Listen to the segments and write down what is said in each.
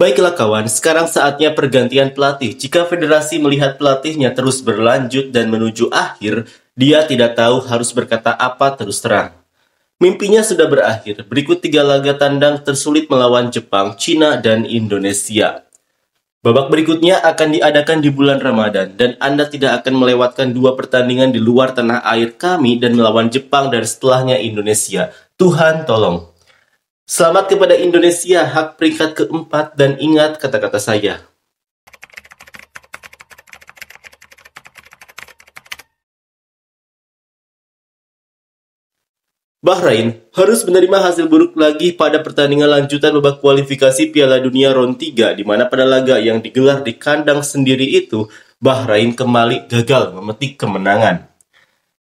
Baiklah kawan, sekarang saatnya pergantian pelatih. Jika federasi melihat pelatihnya terus berlanjut dan menuju akhir, dia tidak tahu harus berkata apa terus terang. Mimpinya sudah berakhir. Berikut 3 laga tandang tersulit melawan Jepang, Cina, dan Indonesia. Babak berikutnya akan diadakan di bulan Ramadan, dan Anda tidak akan melewatkan 2 pertandingan di luar tanah air kami dan melawan Jepang dan setelahnya Indonesia. Tuhan tolong. Selamat kepada Indonesia, hak peringkat keempat, dan ingat kata-kata saya. Bahrain harus menerima hasil buruk lagi pada pertandingan lanjutan babak kualifikasi Piala Dunia Round 3, di mana pada laga yang digelar di kandang sendiri itu, Bahrain kembali gagal memetik kemenangan.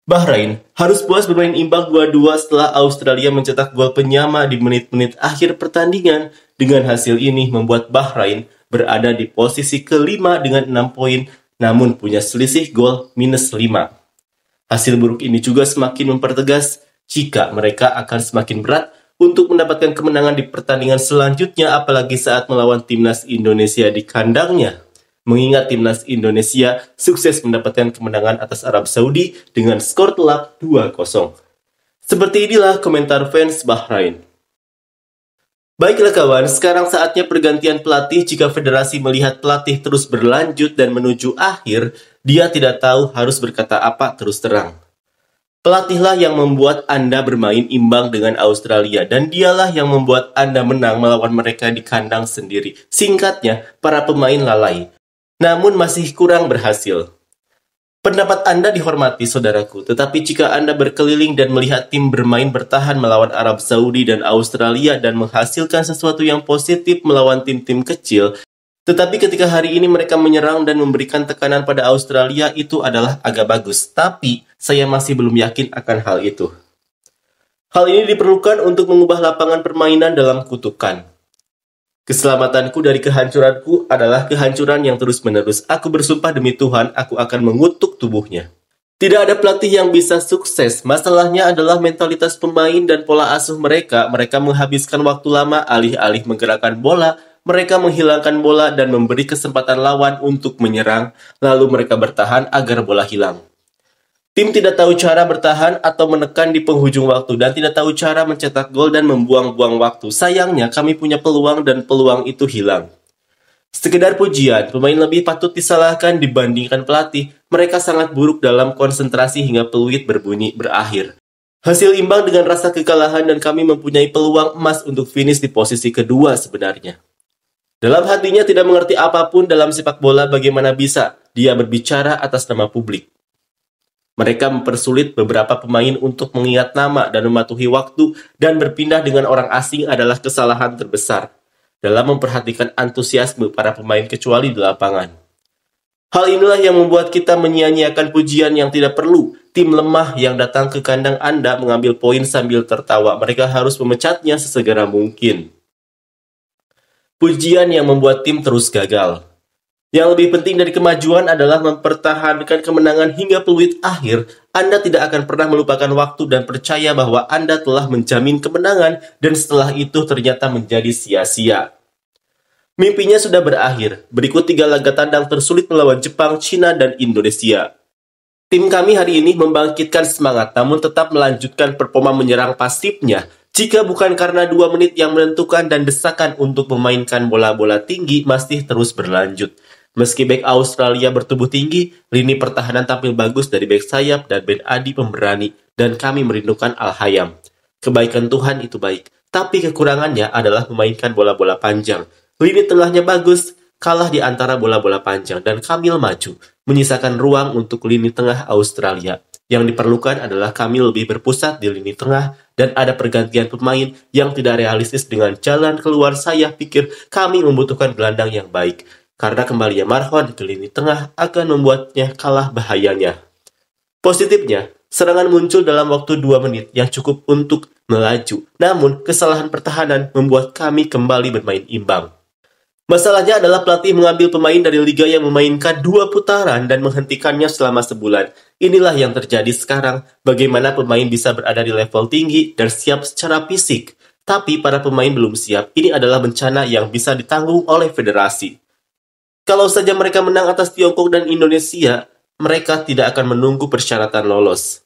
Bahrain harus puas bermain imbang 2-2 setelah Australia mencetak gol penyama di menit-menit akhir pertandingan. Dengan hasil ini membuat Bahrain berada di posisi kelima dengan 6 poin, namun punya selisih gol minus 5. Hasil buruk ini juga semakin mempertegas jika mereka akan semakin berat untuk mendapatkan kemenangan di pertandingan selanjutnya, apalagi saat melawan timnas Indonesia di kandangnya. Mengingat timnas Indonesia sukses mendapatkan kemenangan atas Arab Saudi dengan skor telak 2-0. Seperti inilah komentar fans Bahrain. Baiklah kawan, sekarang saatnya pergantian pelatih. Jika federasi melihat pelatih terus berlanjut dan menuju akhir, dia tidak tahu harus berkata apa terus terang. Pelatihlah yang membuat Anda bermain imbang dengan Australia, dan dialah yang membuat Anda menang melawan mereka di kandang sendiri. Singkatnya, para pemain lalai, namun masih kurang berhasil. Pendapat Anda dihormati, saudaraku, tetapi jika Anda berkeliling dan melihat tim bermain bertahan melawan Arab Saudi dan Australia dan menghasilkan sesuatu yang positif melawan tim-tim kecil, tetapi ketika hari ini mereka menyerang dan memberikan tekanan pada Australia, itu adalah agak bagus. Tapi saya masih belum yakin akan hal itu. Hal ini diperlukan untuk mengubah lapangan permainan dalam kutukan. Keselamatanku dari kehancuranku adalah kehancuran yang terus-menerus. Aku bersumpah demi Tuhan, aku akan mengutuk tubuhnya. Tidak ada pelatih yang bisa sukses. Masalahnya adalah mentalitas pemain dan pola asuh mereka. Mereka menghabiskan waktu lama alih-alih menggerakkan bola. Mereka menghilangkan bola dan memberi kesempatan lawan untuk menyerang, lalu mereka bertahan agar bola hilang. Tim tidak tahu cara bertahan atau menekan di penghujung waktu dan tidak tahu cara mencetak gol dan membuang-buang waktu. Sayangnya kami punya peluang dan peluang itu hilang. Sekedar pujian, pemain lebih patut disalahkan dibandingkan pelatih. Mereka sangat buruk dalam konsentrasi hingga peluit berbunyi berakhir. Hasil imbang dengan rasa kekalahan dan kami mempunyai peluang emas untuk finish di posisi kedua sebenarnya. Dalam hatinya tidak mengerti apapun dalam sepak bola, bagaimana bisa dia berbicara atas nama publik. Mereka mempersulit beberapa pemain untuk mengingat nama dan mematuhi waktu, dan berpindah dengan orang asing adalah kesalahan terbesar dalam memperhatikan antusiasme para pemain kecuali di lapangan. Hal inilah yang membuat kita menyia-nyiakan pujian yang tidak perlu. Tim lemah yang datang ke kandang Anda mengambil poin sambil tertawa. Mereka harus memecatnya sesegera mungkin. Pujian yang membuat tim terus gagal. Yang lebih penting dari kemajuan adalah mempertahankan kemenangan hingga peluit akhir. Anda tidak akan pernah melupakan waktu dan percaya bahwa Anda telah menjamin kemenangan, dan setelah itu ternyata menjadi sia-sia. Mimpinya sudah berakhir. Berikut 3 laga tandang tersulit melawan Jepang, Cina, dan Indonesia. Tim kami hari ini membangkitkan semangat, namun tetap melanjutkan performa menyerang pasifnya. Jika bukan karena 2 menit yang menentukan dan desakan untuk memainkan bola-bola tinggi masih terus berlanjut. Meski bek Australia bertubuh tinggi, lini pertahanan tampil bagus dari bek sayap dan Ben Adi pemberani, dan kami merindukan Al-Hayam. Kebaikan Tuhan itu baik, tapi kekurangannya adalah memainkan bola-bola panjang. Lini tengahnya bagus, kalah di antara bola-bola panjang, dan Kamil maju, menyisakan ruang untuk lini tengah Australia. Yang diperlukan adalah kami lebih berpusat di lini tengah dan ada pergantian pemain yang tidak realistis dengan jalan keluar. Saya pikir kami membutuhkan gelandang yang baik, karena kembalinya Marhon ke lini tengah akan membuatnya kalah bahayanya. Positifnya, serangan muncul dalam waktu 2 menit yang cukup untuk melaju, namun kesalahan pertahanan membuat kami kembali bermain imbang. Masalahnya adalah pelatih mengambil pemain dari liga yang memainkan 2 putaran dan menghentikannya selama sebulan. Inilah yang terjadi sekarang. Bagaimana pemain bisa berada di level tinggi dan siap secara fisik? Tapi para pemain belum siap, ini adalah bencana yang bisa ditanggung oleh federasi. Kalau saja mereka menang atas Tiongkok dan Indonesia, mereka tidak akan menunggu persyaratan lolos.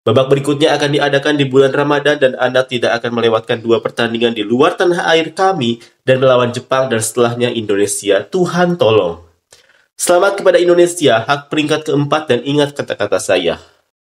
Babak berikutnya akan diadakan di bulan Ramadan dan Anda tidak akan melewatkan 2 pertandingan di luar tanah air kami dan melawan Jepang dan setelahnya Indonesia. Tuhan tolong. Selamat kepada Indonesia, hak peringkat keempat dan ingat kata-kata saya.